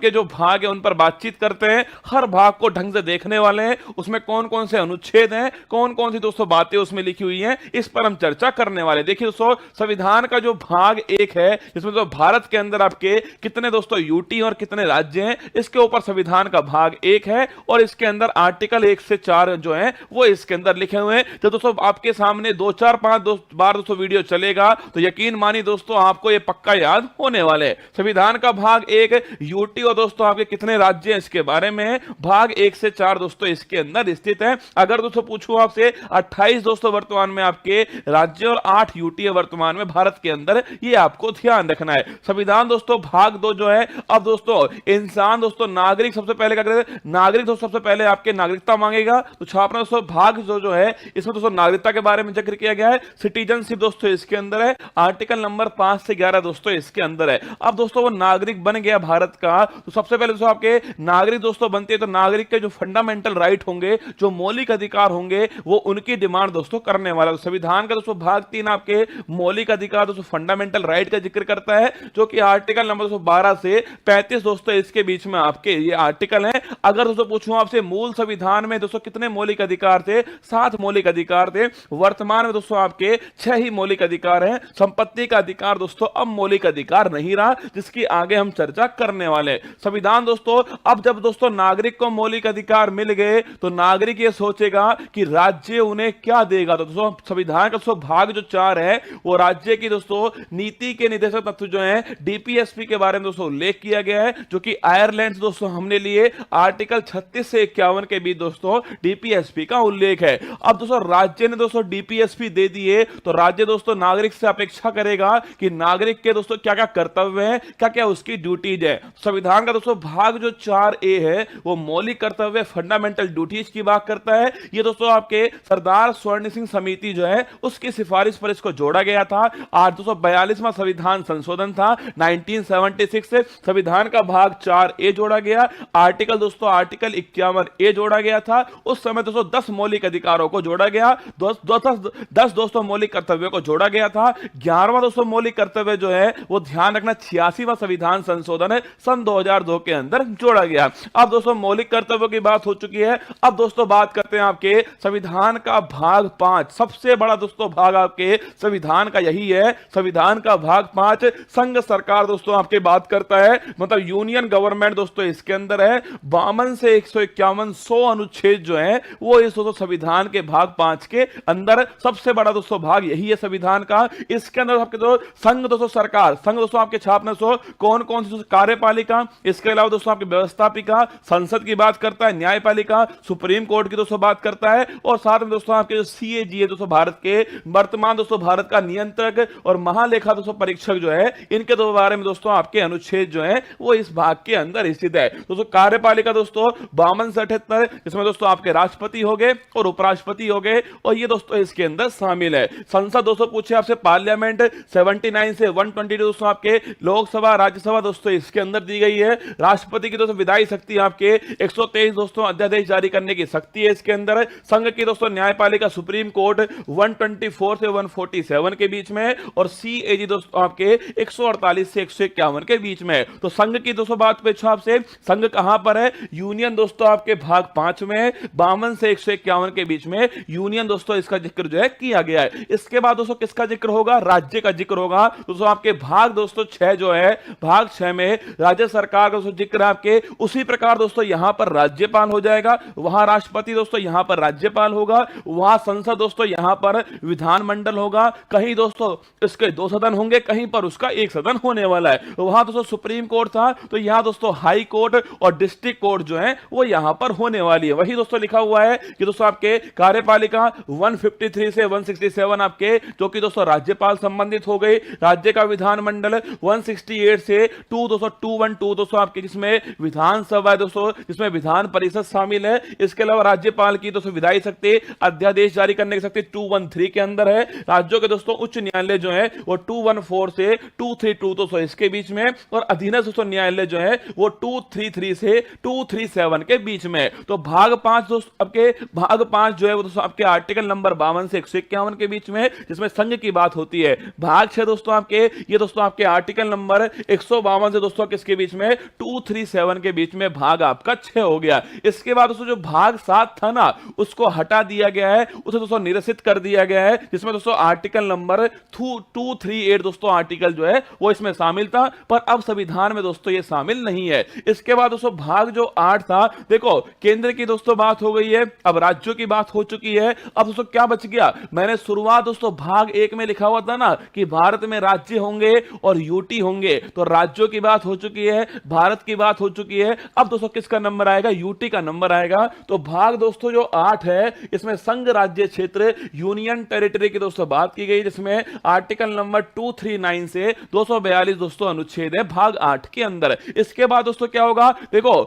के जो भाग है उन पर बातचीत करते हैं, हर भाग को ढंग से देखने वाले हैं, उसमें कौन कौन से अनुच्छेद हैं, कौन कौन सी दोस्तों बातें उसमें लिखी हुई हैं, इस पर हम चर्चा करने वाले हैं। देखिए दोस्तों, संविधान का जो भाग एक है, जिसमें तो भारत के अंदर आपके कितने दोस्तों यूटी और कितने राज्य हैं, इसके ऊपर संविधान का भाग एक है, और इसके अंदर आर्टिकल 1 से 4 जो है वो इसके अंदर लिखे हुए हैं। तो दोस्तों आपके सामने 2 4 5 बार दोस्तों वीडियो चलेगा तो यकीन मानिए दोस्तों आपको ये पक्का याद होने वाले हैं। संविधान का भाग एक यूटी और दोस्तों आपके कितने राज्य हैं इसके बारे में, भाग 1 से 4 दोस्तों इसके अंदर स्थित है। अगर दोस्तों पूछूं आपसे 28 दोस्तों वर्तमान में आपके राज्य और 8 यूटी है वर्तमान में भारत के अंदर, ये आपको ध्यान रखना है। संविधान दोस्तों भाग 2 जो है, अब दोस्तों इंसान दोस्तों नागरिक सबसे पहले क्या करेगा, नागरिक दोस्तों सबसे पहले आपके नागरिकता मांगेगा, तो छापना दोस्तों भाग जो है इसमें दोस्तों नागरिकता के बारे में जिक्र किया गया है। सिटीजनशिप दोस्तों इसके अंदर है, आर्टिकल नंबर 5 से 11 दोस्तों इसके अंदर है। अब दोस्तों वो नागरिक बन गया भारत का, तो सबसे पहले दोस्तों आपके नागरिक दोस्तों बनते हैं, तो नागरिक के जो फंडामेंटल राइट होंगे, जो मौलिक अधिकार होंगे, वो उनकी डिमांड दोस्तों करने वाला। तो संविधान का दोस्तों भाग 3 आपके मौलिक अधिकार दोस्तों फंडामेंटल राइट का जिक्र करता है, जो कि आर्टिकल नंबर 12 से 35 दोस्तों इसके बीच में आपके ये आर्टिकल है। अगर दोस्तों पूछूं आपसे मूल संविधान में दोस्तों कितने मौलिक अधिकार थे, 7 मौलिक अधिकार थे। वर्तमान में दोस्तों आपके 6 ही मौलिक अधिकार हैं। संपत्ति का अधिकार दोस्तों अब मौलिक अधिकार नहीं रहा, जिसकी आगे हम चर्चा करने वाले। संविधान दोस्तों, अब जब दोस्तों नागरिक को मौलिक अधिकार मिल गए तो नागरिक ये सोचेगा कि राज्य उन्हें क्या देगा। तो दोस्तों संविधान का दोस्तों भाग जो 4 है वो राज्य की दोस्तों नीति के निर्देशक तत्व जो है डीपीएसपी के बारे में दोस्तों उल्लेख किया गया है, जो कि आयरलैंड से दोस्तों हमने लिए आर्टिकल 36 से 51 के बीच दोस्तों डीपीएसपी का उल्लेख है। अब दोस्तों राज्य ने दोस्तों डीपीएसपी दे दिए, तो राज्य दोस्तों नागरिक से अपेक्षा करेगा कि नागरिक के दोस्तों क्या क्या कर्तव्य है, क्या क्या उसकी ड्यूटीज है। संविधान का दोस्तों भाग जो 4A है वो मौलिक कर्तव्य फंडामेंटल ड्यूटीज की बात करता है। ये दोस्तों आपके सरदार स्वर्ण सिंह समिति जो है उसकी सिफारिश पर इसको जोड़ा गया था। आज 242वां संविधान संशोधन था 1976 से संविधान का भाग 4A जोड़ा गया। आर्टिकल 51A जोड़ा गया था। उस समय दोस्तों 10 मौलिक अधिकारों को जोड़ा गया, 10 दोस्तों मौलिक कर्तव्यों को जोड़ा गया था। 11वां दोस्तों मौलिक कर्तव्य जो है वो ध्यान रखना 86वां संविधान संशोधन है सन 2002 के अंदर जोड़ा गया। अब दोस्तों मौलिक कर्तव्यों की बात हो चुकी है। अब दोस्तों बात करते हैं आपके संविधान का भाग 5। सबसे बड़ा दोस्तों भाग आपके संविधान का यही है। संविधान का भाग 5 संघ सरकार दोस्तों आपके बात करता है, मतलब यूनियन गवर्नमेंट दोस्तों इसके अंदर है। 52 से 151 100 अनुच्छेद जो है वो इस दोस्तों संविधान के भाग 5 के अंदर सबसे बड़ा दोस्तों भाग यही है संविधान का। इसके अंदर आपके दोस्तों संघ दोस्तों सरकार, संघ दोस्तों आपके छापने सो कौन कौन सी कार्यपालिका, इसके अलावा दोस्तों आपकी व्यवस्थापिका, संसद की बात करता है, न्यायपालिका, सुप्रीम कोर्ट की दोस्तों बात करता है, और साथ में दोस्तों आपके जो सीएजी है दोस्तों भारत के वर्तमान दोस्तों भारत का नियंत्रक और महालेखा दोस्तों परीक्षक जो है, इनके दो बारे में दोस्तों आपके अनुच्छेद जो है वो इस भाग के अंदर स्थित है। दोस्तों कार्यपालिका दोस्तों 52 से 78, इसमें दोस्तों आपके राष्ट्रपति हो गए और उपराष्ट्रपति हो गए, और ये दोस्तों इसके अंदर शामिल है। संसद दोस्तों पूछे आपसे पार्लियामेंट 79 से 122 दोस्तों आपके लोकसभा राज्यसभा दोस्तों इसके अंदर दी गई है। राष्ट्रपति की दोस्तों विधायी शक्ति आपके 123 दोस्तों अध्यादेश जारी करने की शक्ति है इसके अंदर। संघ की दोस्तों न्यायपालिका सुप्रीम कोर्ट 124 से 147 के बीच में, और सीएजी दोस्तों आपके 148 से 151 के बीच में। तो संघ की दोस्तों बात पे आपसे, संघ कहां पर है? यूनियन दोस्तों आपके भाग 5 में 52 से 151 के बीच में यूनियन दोस्तों इसका जिक्र जो है किया गया है। इसके बाद दोस्तों किसका जिक्र होगा? राज्य का जिक्र होगा। दोस्तों आपके भाग दोस्तों 6 जो है, भाग 6 में राज्य सरकार का दोस्तों जिक्र आपके उसी प्रकार दोस्तों यहां पर राज्यपाल हो जाएगा, वहां राष्ट्रपति दोस्तों यहां पर राज्यपाल होगा, वहां संसद दोस्तों यहां पर विधानमंडल होगा। कहीं दोस्तों इसके 2 सदन होंगे, कहीं पर उसका 1 सदन होने वाला है। वहां दोस्तों सुप्रीम कोर्ट था, तो यहां दोस्तों हाई कोर्ट और डिस्ट्रिक्ट कोर्ट जो है वो यहां पर होने वाली है। वही दोस्तों लिखा हुआ है कि दोस्तों आपके कार्यपालिका 153 से 167 आपके जो कि दोस्तों राज्यपाल संबंधित हो गई। राज्य का विधानमंडल 168 से 212 दोस्तों आपके जिसमें विधानसभा दोस्तों जिसमें विधान परिषद शामिल है। इसके अलावा राज्यपाल की दोस्तों विधायी शक्ति अध्यादेश जारी करने की शक्ति 213 के अंदर है। राज्यों के दोस्तों उच्च न्यायालय जो है वो 214 से 232 दोस्तों इसके बीच में, और अधीनस्थ दोस्तों न्यायालय जो है वो 233 से 237 के बीच में। तो भाग 5 दोस्तों आपके भाग 5 जो है वो दोस्तों आपके आर्टिकल नंबर 52 से 151 के बीच में, जिसमें संघ की बात होती है। भाग 6 दोस्तों आपके ये दोस्तों आपके आर्टिकल नंबर 152 से दोस्तों किसके बीच में? में 237 के बीच में भाग आपका 6 हो गया। इसके बाद दोस्तों जो भाग 7 था ना, उसको हटा दिया गया है, उसे दोस्तों निरसित कर दिया गया है, जिसमें दोस्तों आर्टिकल नंबर 238 दोस्तों आर्टिकल जो है वो इसमें शामिल था, पर अब संविधान में दोस्तों ये शामिल नहीं है। इसके बाद दोस्तों भाग जो 8 था, देखो केंद्र की दोस्तों बात हो गई है, अब राज्यों की बात हो चुकी है। अब दोस्तों क्या बच गया, मैंने शुरुआत दोस्तों भाग 1 में लिखा हुआ था ना कि भारत में राज्य होंगे और यूटी होंगे, तो राज्यों की बात हो चुकी है, भारत की बात हो चुकी है। अब दोस्तों किसका नंबर आएगा, यूटी का नंबर आएगा। तो भाग दोस्तों जो 8 है, इसमें संघ राज्य क्षेत्र यूनियन टेरिटरी की दोस्तों बात की गई, जिसमें आर्टिकल नंबर 239 से 242 दोस्तों अनुच्छेद है भाग 8 के अंदर। इसके बाद दोस्तों क्या होगा, देखो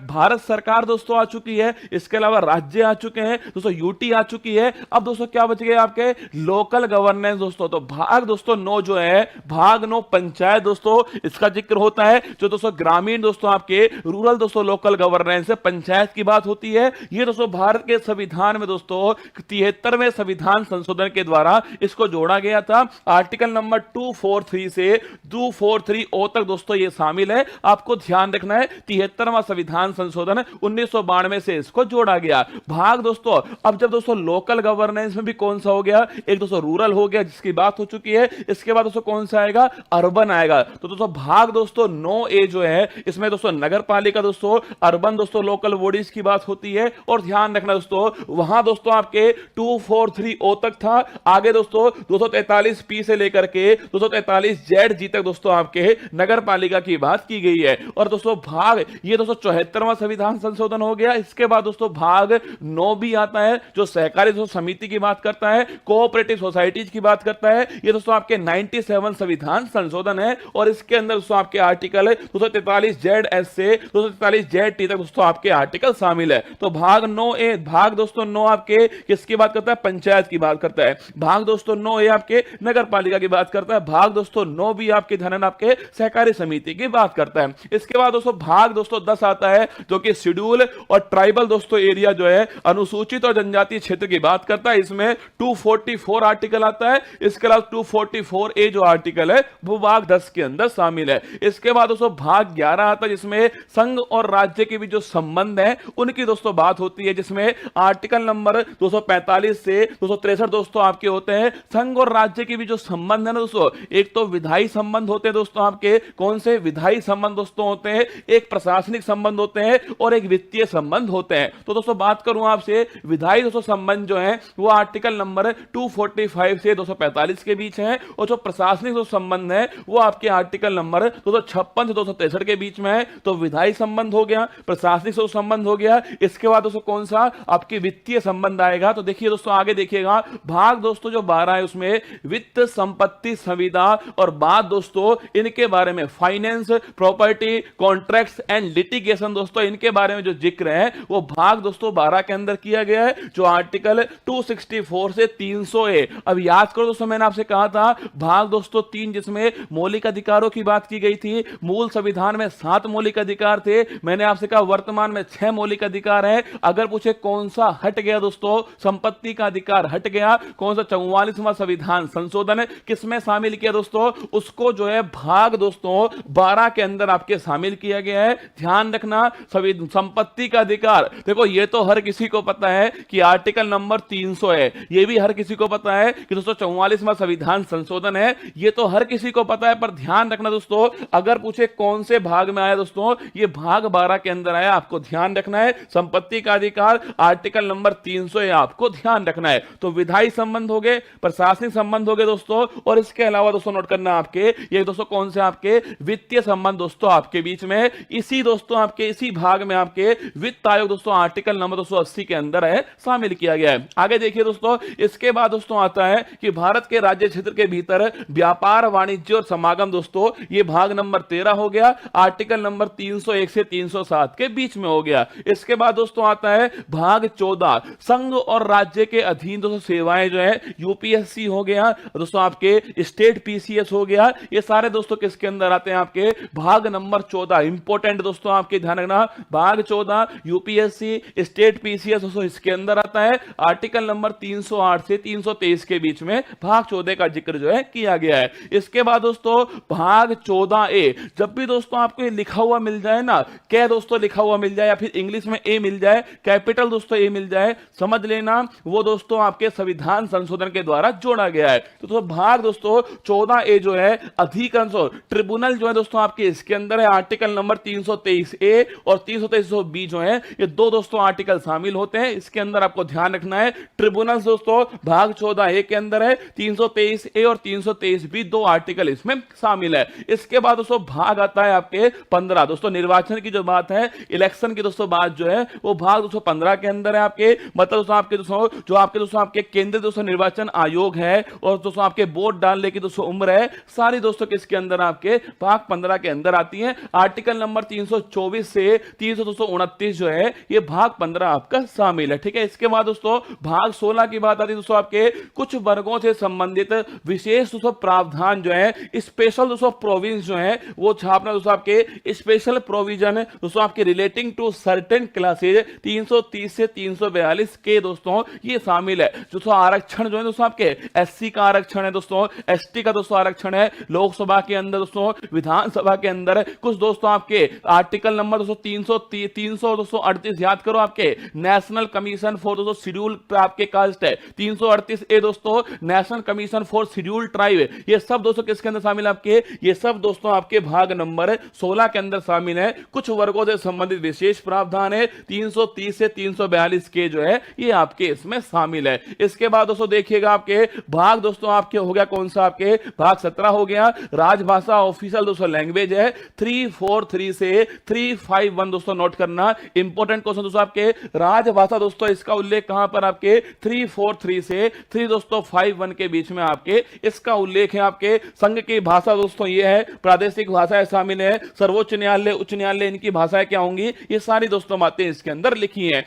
भारत सरकार दोस्तों आ चुकी है, इसके अलावा राज्य आ चुके हैं दोस्तों, यूटी आ चुकी है। अब दोस्तों क्या बच गए आपके, लोकल गवर्नेंस दोस्तों। तो भाग दोस्तों 9 जो है, भाग 9 पंचायत दोस्तों, इसका जिक्र होता है। जो दोस्तों ग्रामीण दोस्तों आपके रूरल दोस्तों लोकल गवर्नेंस है, पंचायत की बात होती है। ये दोस्तों भारत के संविधान में दोस्तों 73वें संविधान संशोधन के द्वारा इसको जोड़ा गया था। आर्टिकल नंबर 243 से 243 ओ तक दोस्तों ये शामिल है। आपको ध्यान रखना है 73वां संविधान संशोधन 1992 से इसको जोड़ा गया। भाग दोस्तों अब जब दोस्तों लोकल गवर्नेंस में भी कौन सा हो गया, एक दोस्तों रूरल हो गया जिसकी बात हो चुकी है। इसके बाद दोस्तों कौन सा आएगा, अर्बन आएगा। तो दोस्तों भाग दोस्तों 9A जो है, इसमें दोस्तों नगर पालिका दोस्तों, अर्बन दोस्तों लोकल बॉडीज की बात होती है। और ध्यान रखना दोस्तों, वहां दोस्तों आपके 243O तक था। आगे दोस्तों 243P से लेकर के 243ZG तक दोस्तों आपके नगर पालिका की बात की गई है। और दोस्तों भाग ये दोस्तों 74वां संविधान संशोधन हो गया। इसके बाद दोस्तों भाग 9 भी आता है, जो सहकारी दोस्तों समिति की बात करता है, कोऑपरेटिव सोसाइटीज की बात करता है। ये दोस्तों आपके 97 संविधान संशोधन है। और इसके अंदर दोस्तों आपके आर्टिकल 243ZS से 243ZT तक दोस्तों आपके आर्टिकल शामिल है। तो भाग 9A, भाग दोस्तों 9 आपके किसकी बात करता है, पंचायत की बात करता है। भाग दोस्तों 9A आपके नगर पालिका की बात करता है। भाग दोस्तों 9B आपके ध्यान आपके सहकारी समिति की बात करता है। इसके बाद दोस्तों भाग दोस्तों 10 आता है, जो कि शेड्यूल और ट्राइबल दोस्तों एरिया जो है, अनुसूचित और जनजातीय क्षेत्र की बात करता है। इसमें 244 आर्टिकल आता है। इसके अलावा 244A जो आर्टिकल है वो भाग 10 के अंदर शामिल है। इसके बाद दोस्तों भाग 11 आता है, जिसमें संघ और राज्य के भी जो संबंध है उनकी दोस्तों बात होती है, जिसमें आर्टिकल नंबर 245 से 263 दोस्तों आपके होते हैं। संघ और राज्य के भी जो संबंध है ना दोस्तों, एक तो विधायी संबंध होते हैं दोस्तों आपके, कौन से विधायी संबंध दोस्तों होते हैं, एक प्रशासनिक संबंध होते हैं और एक वित्तीय संबंध होते हैं। तो दोस्तों बात करूं आपसे, विधायी दोस्तों संबंध जो है वो आर्टिकल नंबर 245 से 245 के बीच है। और जो प्रशासनिक जो संबंध है वो आपके आर्टिकल नंबर 256 से 263 के बीच में है। तो विधायी संबंध हो गया, प्रशासनिक से संबंध हो गया। इसके बाद दोस्तों कौन सा आपके वित्तीय संबंध आएगा। तो देखिए दोस्तों आगे देखिएगा, भाग दोस्तों जो 12 है उसमें वित्त, संपत्ति, संविदा और बात दोस्तों इनके बारे में finance, property, contracts and litigation दोस्तों इनके बारे में जो जिक्र है वो भाग दोस्तों 12 के अंदर किया गया है, जो आर्टिकल 264 से 300A। अब याद करो दोस्तों, मैंने आपसे कहा था भाग दोस्तों 3 जिसमें मौलिक अधिकारों की बात की गई थी। मूल संविधान में 7 मौलिक अधिकार थे, मैंने आपसे कहा वर्तमान में 6 मौलिक अधिकार है। अगर पूछे कौन सा हट गया दोस्तों, संपत्ति का अधिकार हट गया। कौन सा 44वां संविधान संशोधन किसमें शामिल किया दोस्तों, उसको जो है भाग दोस्तों 12 के अंदर आपके शामिल किया गया है। ध्यान रखना, संपत्ति का अधिकार, देखो ये तो हर किसी को पता है कि आर्टिकल नंबर 300 है, ये भी हर किसी को पता है कि दोस्तों 44वां संविधान संशोधन है, ये तो हर किसी को पता है। पर ध्यान रखना दोस्तों, अगर पूछे कौन से भाग में आया दोस्तों, ये भाग 12 के अंदर आया। आपको ध्यान रखना है संपत्ति का अधिकार आर्टिकल नंबर 300 है, आपको ध्यान रखना है। तो विधायी संबंध हो गए, प्रशासनिक संबंध हो गए दोस्तों। और इसके अलावा दोस्तों नोट करना आपके ये दोस्तों कौन से आपके वित्तीय संबंध दोस्तों आपके बीच में, इसी दोस्तों आपके इसी भाग में आपके वित्त आयोग दोस्तों आर्टिकल नंबर 280 के अंदर है शामिल किया गया है। आगे देखिए दोस्तों, इसके बाद दोस्तों आता है कि भारत के राज्य क्षेत्र के भीतर व्यापार, वाणिज्य और समागम दोस्तों, ये भाग नंबर 13 हो गया, आर्टिकल नंबर 301 से 307 के बीच में हो गया। इसके बाद दोस्तों आता है भाग 14, संघ और राज्य के अधीन दोस्तों सेवाएं जो है, यूपीएससी हो गया दोस्तों, आपके स्टेट पीसीएस हो गया। ये सारे दोस्तों किसके अंदर आते हैं, आपके भाग नंबर 14। इंपॉर्टेंट दोस्तों आपके ध्यान रखना, भाग 14 यूपीएससी, स्टेट पीसीएस दोस्तों इसके अंदर आता है। आर्टिकल नंबर 308 से 323 के बीच में भाग 14 का जिक्र जो है किया गया है। इसके बाद दोस्तों भाग 14A, जब भी दोस्तों दोस्तों आपको ये लिखा हुआ मिल जाए ना, क्या दोस्तों लिखा हुआ मिल जाए या फिर इंग्लिश में ए मिल जाए, कैपिटल दोस्तों ए मिल जाए, समझ लेना वो दोस्तों आपके संविधान संशोधन के द्वारा जोड़ा गया है। तो दोस्तों भाग दोस्तों 14 ए जो है अधिकांश ट्रिब्यूनल जो है दोस्तों आपके इसके अंदर है। आर्टिकल नंबर 323 ए और 323 बी जो है ये दो दोस्तों आर्टिकल शामिल होते हैं। इसके अंदर आपको ध्यान रखना है ट्रिब्यूनल दोस्तों भाग 14 ए के अंदर है, 323 ए और 323 बी दो आर्टिकल इसमें शामिल है। इसके बाद दोस्तों भाग आता है आपके 15 दोस्तों निर्वाचन की जो बात है, इलेक्शन की दोस्तों बात जो है वो भाग 215 के अंदर है आपके, मतलब दोस्तों आपके दोस्तों जो आपके दोस्तों आपके केंद्रीय दोस्तों निर्वाचन आयोग है और दोस्तों आपके वोट डालने की दोस्तों उम्र है, सारी दोस्तों किसके अंदर आपके भाग 15 के अंदर आती है। आर्टिकल नंबर 324 से 329 जो है ये भाग 15 आपका शामिल है। ठीक है, इसके बाद दोस्तों भाग 16 की बात आती है दोस्तों आपके कुछ वर्गों से संबंधित विशेष दोस्तों प्रावधान जो है, स्पेशल दोस्तों प्रोविंस जो है वो छापना दोस्तों आपके स्पेशल प्रोविजन दोस्तों आपके रिलेटिंग टू सर्टेन क्लासेज 330 से 342 के दोस्तों ये शामिल है। दोस्तों आरक्षण जो है दोस्तों आपके एससी का आरक्षण है दोस्तों, एसटी का दोस्तों आरक्षण है, लोकसभा के अंदर दोस्तों विधानसभा के अंदर कुछ दोस्तों आपके आर्टिकल नंबर दोस्तों 300 दोस्तों 38 याद करो आपके नेशनल कमीशन फॉर दोस्तों शेड्यूल आपके कास्ट है, 338 ए दोस्तों national commission for schedule tribe, ये सब दोस्तों किसके अंदर शामिल है आपके, ये सब दोस्तों आपके भाग नंबर 16 के अंदर शामिल है। कुछ वर्गों से संबंधित विशेष प्रावधान है 330 से 342 के जो है ये आपके इसमें शामिल है। इसके बाद दोस्तों देखिएगा आपके भाग दोस्तों आपके हो गया कौन सा, आपके भाग 17 हो गया राजभाषा ऑफिशियल दोस्तों लैंग्वेज है 343 से 351 दोस्तों नोट करना इंपॉर्टेंट क्वेश्चन दोस्तों आपके राजभाषा दोस्तों इसका उल्लेख कहां पर आपके 343 से 3 दोस्तों 51 के बीच में आपके इसका उल्लेख है। आपके संघ की भाषा दोस्तों ये है, प्रादेशिक भाषाएं शामिल है, सर्वोच्च न्यायालय उच्च न्यायालय इनकी भाषाएं क्या होंगी, ये सारी दोस्तों बातें इसके अंदर लिखी हैं।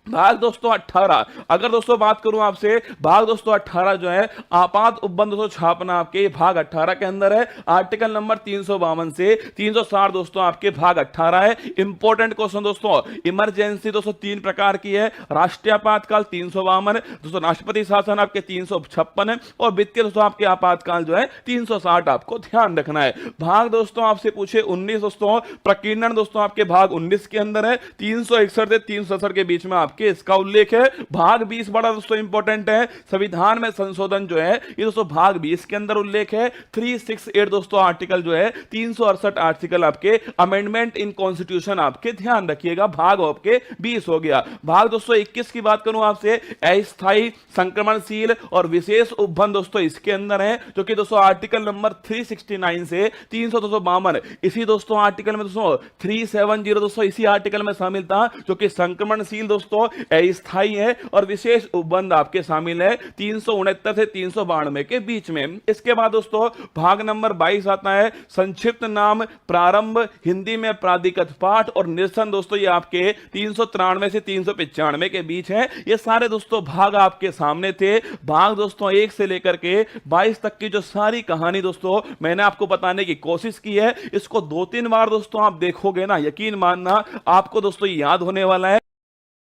भाग दोस्तों 18 अगर दोस्तों बात करूं आपसे, भाग दोस्तों 18 जो है आपात उपबंध दोस्तों छापना आपके भाग 18 के अंदर है। आर्टिकल नंबर 352 से 360 दोस्तों आपके भाग 18 है। इंपॉर्टेंट क्वेश्चन दोस्तों, इमरजेंसी दोस्तों 3 प्रकार की है, राष्ट्रीय आपातकाल 352 दोस्तों, राष्ट्रपति शासन आपके 356 और वित्तीय दोस्तों आपके आपातकाल जो है 360 आपको ध्यान रखना है। भाग दोस्तों आपसे पूछे 19 दोस्तों प्रकीर्णन दोस्तों आपके भाग 19 के अंदर है, 361 से 367 के बीच में के इसका उल्लेख है। भाग 20 बड़ा दोस्तों इंपॉर्टेंट है, संविधान में संशोधन जो है ये दोस्तों भाग 20 के अंदर उल्लेख है। 368 दोस्तों आर्टिकल जो है 368 आर्टिकल आपके अमेंडमेंट इन कॉन्स्टिट्यूशन आपके ध्यान रखिएगा, भाग आपके 20 हो गया। भाग दोस्तों 21 की बात करूं आपसे, अस्थायी संक्रमणशील और विशेष उपबंध दोस्तों इसके अंदर है, जो कि दोस्तों आर्टिकल नंबर 369 से 352 इसी दोस्तों आर्टिकल में दोस्तों 370 दोस्तों इसी आर्टिकल में शामिल था, जो कि संक्रमणशील दोस्तों अस्थायी है और विशेष उपबंध आपके शामिल है 369 से 392 के बीच में। इसके बाद दोस्तों भाग नंबर 22 आता है, संक्षिप्त नाम प्रारंभ हिंदी में प्राधिकृत पाठ और निरसन दोस्तों ये आपके 393 से 395 के बीच है। ये सारे दोस्तों भाग आपके सामने थे। भाग दोस्तों 1 से लेकर के 22 तक की जो सारी कहानी दोस्तों मैंने आपको बताने की कोशिश की है, इसको 2-3 बार दोस्तों आप देखोगे ना, यकीन मानना आपको दोस्तों याद होने वाला है।